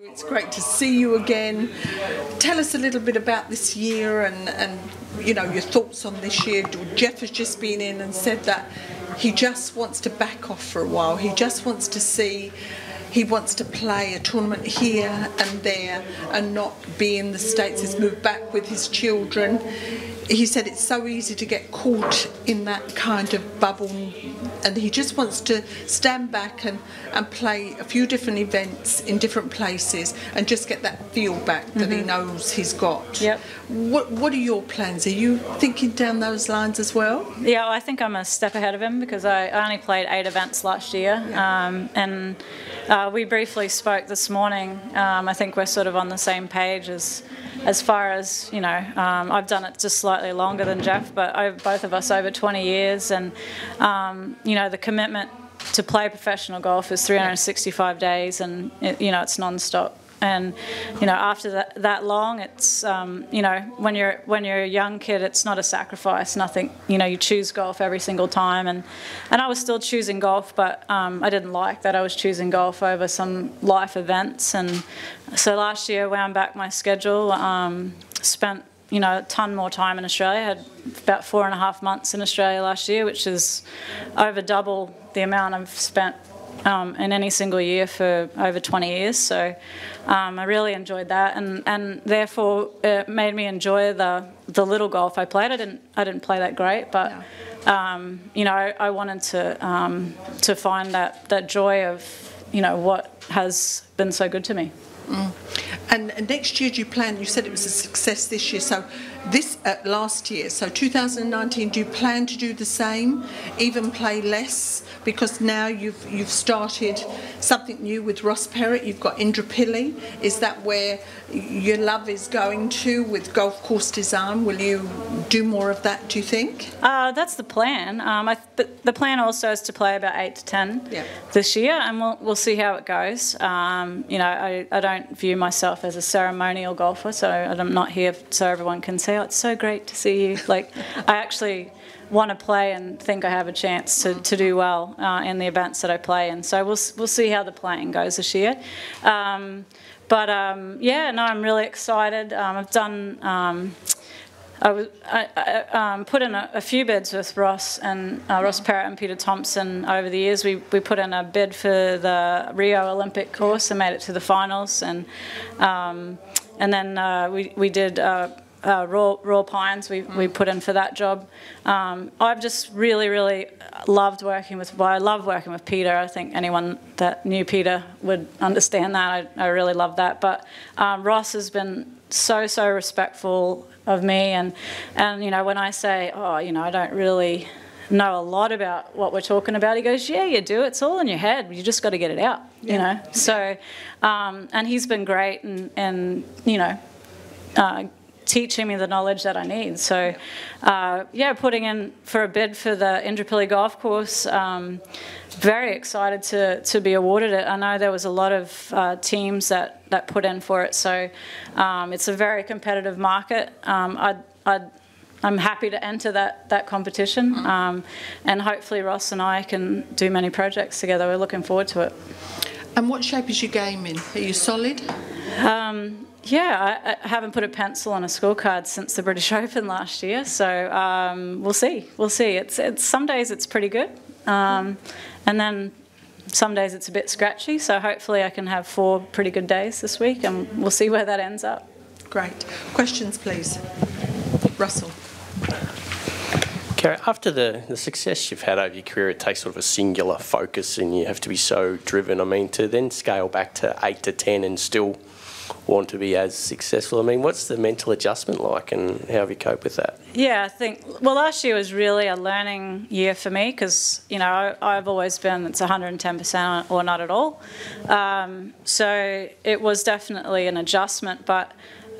It's great to see you again. Tell us a little bit about this year and you know, your thoughts on this year. Jeff has just been in and said that he just wants to back off for a while. He just wants to see, he wants to play a tournament here and there and not be in the States. He's moved back with his children. He said it's so easy to get caught in that kind of bubble, and he just wants to stand back and play a few different events in different places and just get that feel back that he knows he's got. Yep. What are your plans? Are you thinking down those lines as well? Yeah, I think I'm a step ahead of him because I only played 8 events last year. Yeah. And we briefly spoke this morning. I think we're sort of on the same page as far as, you know, I've done it just slightly longer than Jeff, but both of us over 20 years. And, you know, the commitment to play professional golf is 365 days and, you know, it's non-stop. And, you know, after that long, it's, you know, when you're a young kid, it's not a sacrifice, nothing, you know, you choose golf every single time. And I was still choosing golf, but I didn't like that I was choosing golf over some life events. And so last year, wound back my schedule, spent, you know, a ton more time in Australia. I had about 4.5 months in Australia last year, which is over double the amount I've spent in any single year for over 20 years. So I really enjoyed that, and therefore it made me enjoy the little golf I played. I didn't play that great, but you know, I wanted to find that joy of, you know, what has been so good to me. And next year, do you plan? You said it was a success this year. So last year, so 2019, do you plan to do the same, even play less? Because now you've started something new with Ross Perrott. You've got Indrapilli. Is that where your love is going to with golf course design? Will you do more of that, do you think? That's the plan. The plan also is to play about 8 to 10 this year, and we'll see how it goes. You know, I don't view myself as a ceremonial golfer, so I'm not here so everyone can say, oh, it's so great to see you. Like, I actually want to play and think I have a chance to do well in the events that I play in. So we'll see how the playing goes this year. Yeah, no, I'm really excited. I've done. I put in a few bids with Ross and Ross Perrott and Peter Thompson over the years. We put in a bid for the Rio Olympic course and made it to the finals, and then we did. Raw Pines, we put in for that job. I've just really loved working with, well, I love working with Peter. I think anyone that knew Peter would understand that. I really love that. But Ross has been so respectful of me, and you know, when I say, oh, you know, I don't really know a lot about what we're talking about, he goes, yeah, you do. It's all in your head. You just got to get it out, you know. So, and he's been great, and you know, teaching me the knowledge that I need. So, yeah, putting in for a bid for the Indrapilli golf course. Very excited to be awarded it. I know there was a lot of teams that put in for it, so it's a very competitive market. I'm happy to enter that competition, and hopefully Ross and I can do many projects together. We're looking forward to it. And what shape is your game in? Are you solid? Yeah, I haven't put a pencil on a scorecard since the British Open last year, so we'll see. We'll see. It's some days it's pretty good, and then some days it's a bit scratchy. So hopefully I can have 4 pretty good days this week, and we'll see where that ends up. Great. Questions, please. Russell. Karrie, after the success you've had over your career, it takes sort of a singular focus, and you have to be so driven. I mean, to then scale back to 8 to 10 and still want to be as successful. I mean, what's the mental adjustment like, and how have you coped with that? Yeah, I think, well, last year was really a learning year for me because, you know, I've always been, it's 110% or not at all. So it was definitely an adjustment, but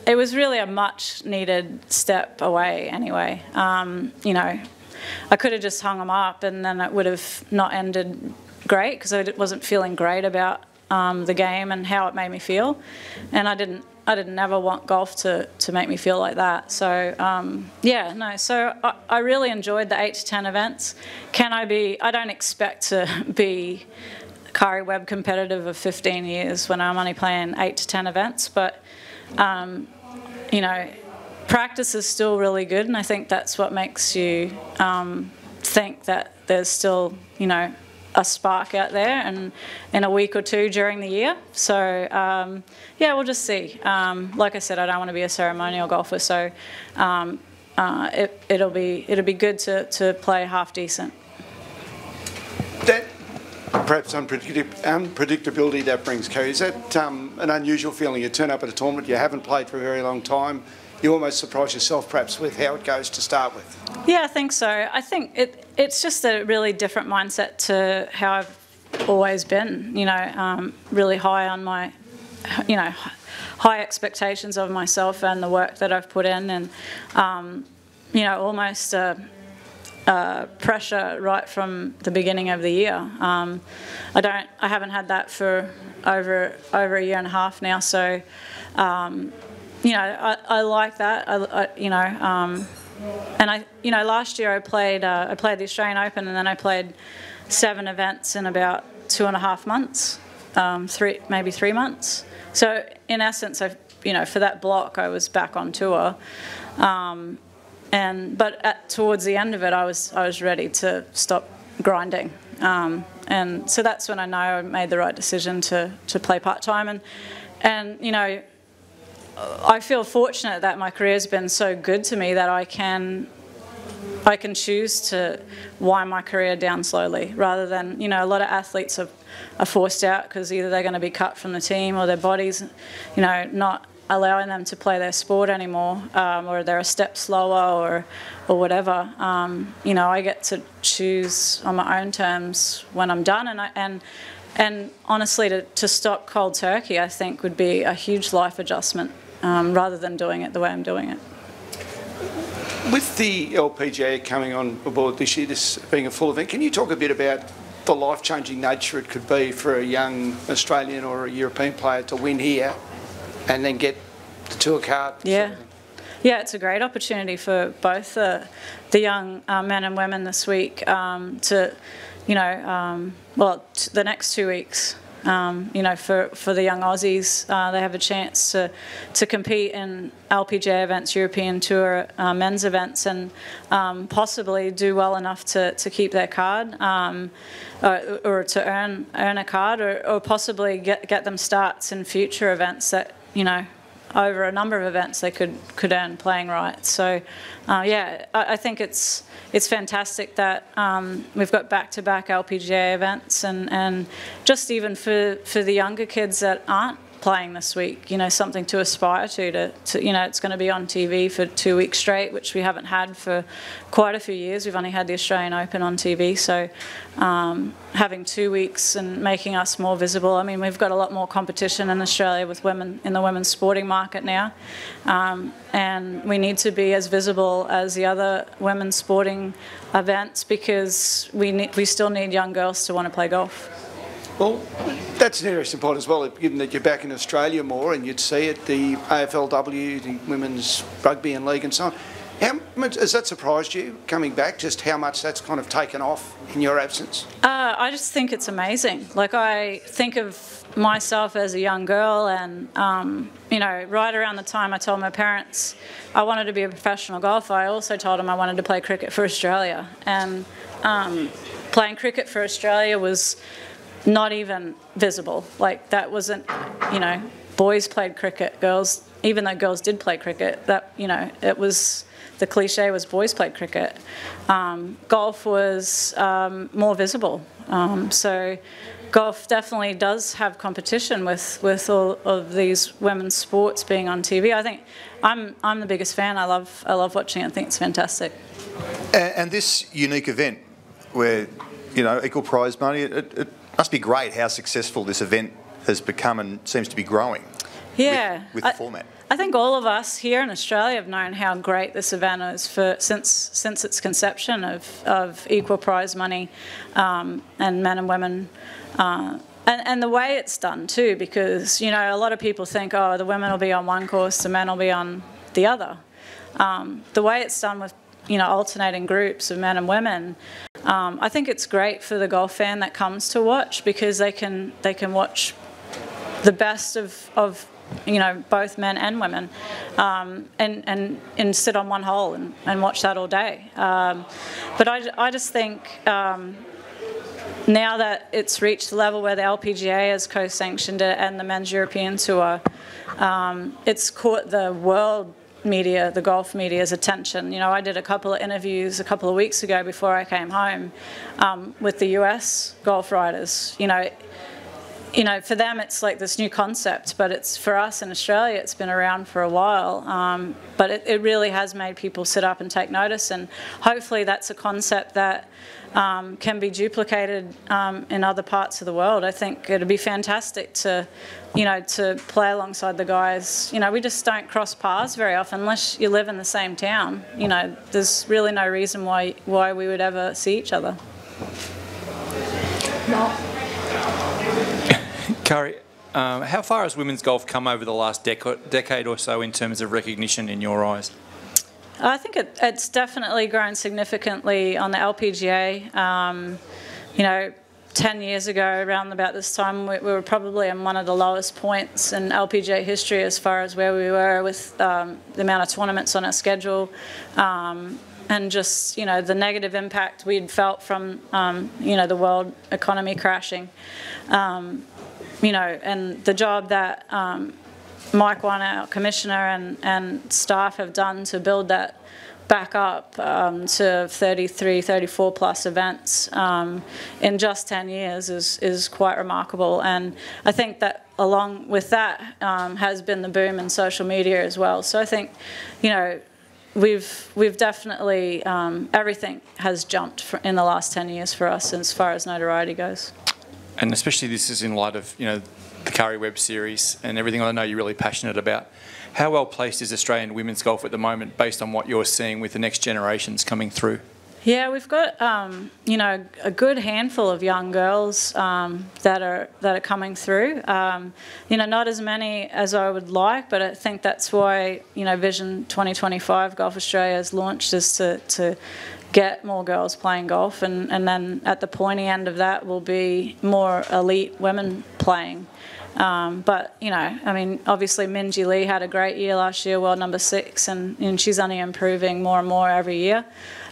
it was really a much needed step away anyway. You know, I could have just hung them up and then it would have not ended great because I wasn't feeling great about the game and how it made me feel, and I didn't ever want golf to make me feel like that. So yeah, no. So I really enjoyed the 8 to 10 events. I don't expect to be Karrie Webb competitive of 15 years when I'm only playing 8 to 10 events, but you know, practice is still really good, and I think that's what makes you think that there's still, you know, a spark out there, and in a week or two during the year. So yeah, we'll just see. Like I said, I don't want to be a ceremonial golfer, so it'll be good to play half decent. That perhaps unpredictability that brings, Karrie, is that an unusual feeling? You turn up at a tournament, you haven't played for a very long time, you almost surprise yourself perhaps with how it goes to start with. Yeah, I think so. I think it's just a really different mindset to how I've always been, you know, really high on my, you know, high expectations of myself and the work that I've put in, and, you know, almost pressure right from the beginning of the year. I haven't had that for over a year and a half now, so, you know, I like that. You know, and you know, last year I played the Australian Open, and then I played 7 events in about 2.5 months, maybe 3 months. So in essence, you know, for that block, I was back on tour, but towards the end of it, I was ready to stop grinding, and so that's when I know I made the right decision to play part time, and you know, I feel fortunate that my career's been so good to me that I can choose to wind my career down slowly, rather than, you know, a lot of athletes are forced out because either they're going to be cut from the team or their bodies, you know, not allowing them to play their sport anymore, or they're a step slower or whatever. You know, I get to choose on my own terms when I'm done, and honestly, to stop cold turkey, I think would be a huge life adjustment, rather than doing it the way I'm doing it. With the LPGA coming on board this year, this being a full event, can you talk a bit about the life-changing nature it could be for a young Australian or a European player to win here and then get the tour card? Yeah. Yeah, it's a great opportunity for both the young men and women this week to, you know, the next 2 weeks. You know, for the young Aussies, they have a chance to compete in LPGA events, European Tour men's events, and possibly do well enough to keep their card, or to earn a card, or possibly get them starts in future events that, you know, over a number of events they could earn playing right. So yeah, I think it's fantastic that we've got back-to-back LPGA events, and just even for the younger kids that aren't playing this week, you know, something to aspire to you know, it's going to be on TV for 2 weeks straight, which we haven't had for quite a few years. We've only had the Australian Open on TV, so having 2 weeks and making us more visible. I mean, we've got a lot more competition in Australia with women in the women's sporting market now, and we need to be as visible as the other women's sporting events, because we still need young girls to want to play golf. Well, that's an interesting point as well, given that you're back in Australia more and you'd see it, the AFLW, the Women's Rugby and League and so on. How much has that surprised you, coming back, just how much that's kind of taken off in your absence? I just think it's amazing. Like, I think of myself as a young girl, and, you know, right around the time I told my parents I wanted to be a professional golfer, I also told them I wanted to play cricket for Australia. And playing cricket for Australia was not even visible. Like, that wasn't, you know, boys played cricket, girls, even though girls did play cricket, that, you know, it was, the cliche was boys played cricket. Golf was more visible. So golf definitely does have competition with all of these women's sports being on TV. I think I'm the biggest fan. I love watching it. I think it's fantastic. And this unique event where, you know, equal prize money, it must be great how successful this event has become and seems to be growing. Yeah, with the format. I think all of us here in Australia have known how great this event is since its conception of equal prize money, and men and women, and the way it's done too, because, you know, a lot of people think, oh, the women will be on one course, the men will be on the other. The way it's done with, you know, alternating groups of men and women, I think it's great for the golf fan that comes to watch, because they can watch the best of you know, both men and women, and sit on one hole and watch that all day. But I just think now that it's reached the level where the LPGA has co-sanctioned it and the Men's European Tour, it's caught the world media, the golf media's attention. You know, I did a couple of interviews a couple of weeks ago before I came home with the US golf riders. You know, for them it's like this new concept, but it's, for us in Australia, it's been around for a while. But it really has made people sit up and take notice, and hopefully that's a concept that can be duplicated in other parts of the world. I think it'd be fantastic to, you know, to play alongside the guys. You know, we just don't cross paths very often unless you live in the same town. You know, there's really no reason why we would ever see each other. No. Karrie, how far has women's golf come over the last decade or so in terms of recognition in your eyes? I think it's definitely grown significantly on the LPGA. You know, 10 years ago, around about this time, we were probably on one of the lowest points in LPGA history as far as where we were with the amount of tournaments on our schedule. And just, you know, the negative impact we'd felt from, you know, the world economy crashing. You know, and the job that Mike Wan, our commissioner, and staff have done to build that back up to 33, 34 plus events in just 10 years is quite remarkable. And I think that along with that has been the boom in social media as well. So I think, you know, we've definitely, everything has jumped in the last 10 years for us as far as notoriety goes. And especially this is in light of, you know, the Karrie Webb series and everything I know you're really passionate about. How well placed is Australian women's golf at the moment based on what you're seeing with the next generations coming through? Yeah, we've got you know, a good handful of young girls that are coming through. You know, not as many as I would like, but I think that's why, you know, Vision 2025 Golf Australia has launched, is to get more girls playing golf, and then at the pointy end of that will be more elite women playing. But, you know, I mean, obviously Minjee Lee had a great year last year, world number 6, and she's only improving more and more every year.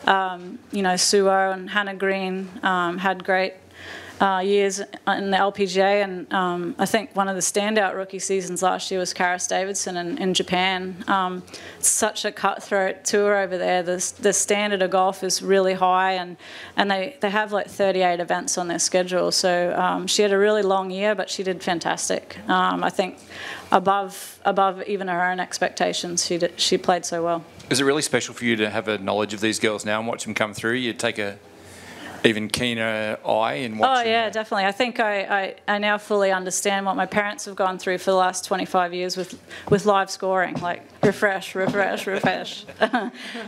You know, Suo and Hannah Green had great years in the LPGA, and I think one of the standout rookie seasons last year was Karis Davidson in Japan. It's such a cutthroat tour over there. The standard of golf is really high, and they have like 38 events on their schedule. So she had a really long year, but she did fantastic. I think above even her own expectations, she played so well. Is it really special for you to have a knowledge of these girls now and watch them come through? You take a even keener eye in watching? Oh yeah, definitely. I think I now fully understand what my parents have gone through for the last 25 years with live scoring, like refresh.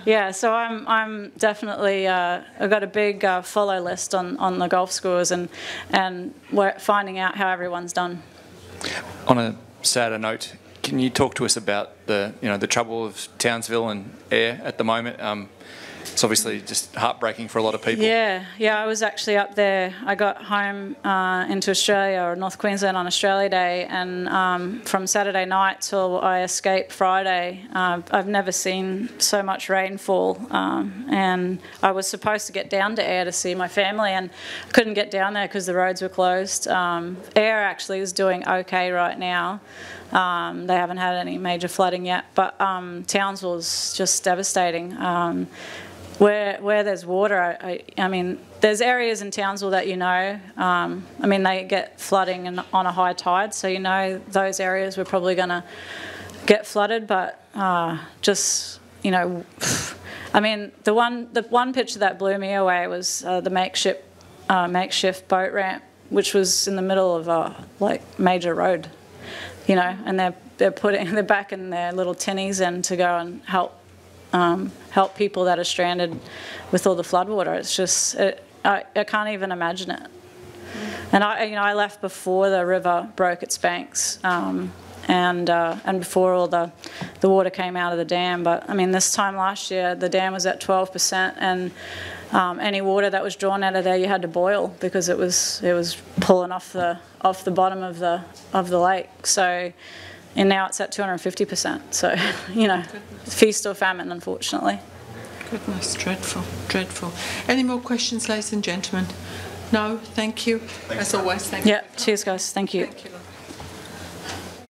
Yeah, so I'm definitely I've got a big follow list on the golf scores, and we're finding out how everyone's done. On a sadder note, can you talk to us about the trouble of Townsville and air at the moment? It's obviously just heartbreaking for a lot of people. Yeah, I was actually up there. I got home into Australia, or North Queensland, on Australia Day, and from Saturday night till I escaped Friday, I've never seen so much rainfall. And I was supposed to get down to Air to see my family, and couldn't get down there because the roads were closed. Air actually is doing okay right now. They haven't had any major flooding yet, but Townsville is just devastating. Where there's water, I mean, there's areas in Townsville that, you know, I mean, they get flooding on a high tide, so you know those areas were probably going to get flooded, but just, you know, I mean, the one picture that blew me away was the makeshift boat ramp, which was in the middle of a major road, you know, and they're backing their little tinnies in to go and help people that are stranded with all the floodwater. It's just, I can't even imagine it. And I left before the river broke its banks, and before all the water came out of the dam. But I mean, this time last year, the dam was at 12%, and any water that was drawn out of there you had to boil because it was pulling off the bottom of the lake. So, and now it's at 250%. So, you know, feast or famine, unfortunately. Goodness, dreadful, dreadful. Any more questions, ladies and gentlemen? No, thank you. As always, thank you. Yeah, cheers, guys. Thank you. Thank you.